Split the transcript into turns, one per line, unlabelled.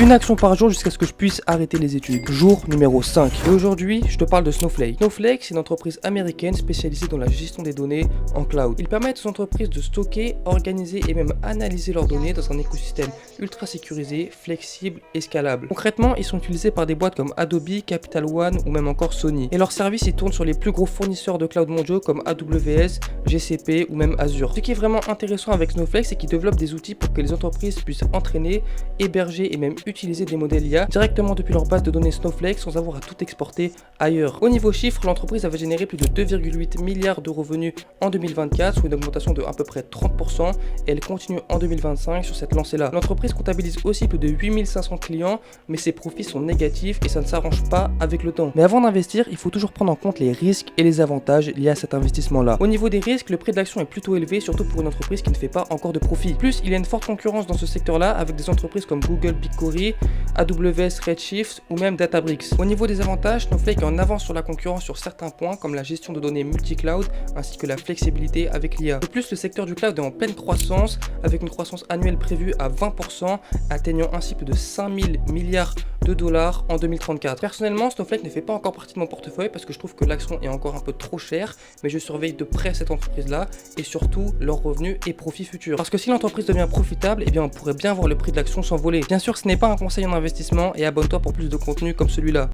Une action par jour jusqu'à ce que je puisse arrêter les études. Jour numéro 5. Et aujourd'hui, je te parle de Snowflake. Snowflake, c'est une entreprise américaine spécialisée dans la gestion des données en cloud. Ils permettent aux entreprises de stocker, organiser et même analyser leurs données dans un écosystème ultra sécurisé, flexible et scalable. Concrètement, ils sont utilisés par des boîtes comme Adobe, Capital One ou même encore Sony. Et leurs services, ils tournent sur les plus gros fournisseurs de cloud mondiaux comme AWS, GCP ou même Azure. Ce qui est vraiment intéressant avec Snowflake, c'est qu'ils développent des outils pour que les entreprises puissent entraîner, héberger et même utiliser des modèles IA directement depuis leur base de données Snowflake sans avoir à tout exporter ailleurs. Au niveau chiffre, l'entreprise avait généré plus de 2,8 milliards de revenus en 2024, soit une augmentation de à peu près 30%, et elle continue en 2025 sur cette lancée-là. L'entreprise comptabilise aussi plus de 8500 clients, mais ses profits sont négatifs et ça ne s'arrange pas avec le temps. Mais avant d'investir, il faut toujours prendre en compte les risques et les avantages liés à cet investissement-là. Au niveau des risques, le prix de l'action est plutôt élevé, surtout pour une entreprise qui ne fait pas encore de profit. Plus, il y a une forte concurrence dans ce secteur-là avec des entreprises comme Google BigQuery, AWS Redshift ou même Databricks. Au niveau des avantages, Snowflake est en avance sur la concurrence sur certains points comme la gestion de données multi-cloud ainsi que la flexibilité avec l'IA. De plus, le secteur du cloud est en pleine croissance avec une croissance annuelle prévue à 20%, atteignant ainsi plus de 5000 milliards de dollars en 2034. Personnellement, Snowflake ne fait pas encore partie de mon portefeuille parce que je trouve que l'action est encore un peu trop chère, mais je surveille de près cette entreprise-là et surtout leurs revenus et profits futurs. Parce que si l'entreprise devient profitable, eh bien on pourrait bien voir le prix de l'action s'envoler. Bien sûr, ce n'est pas un conseil en investissement et abonne-toi pour plus de contenu comme celui-là.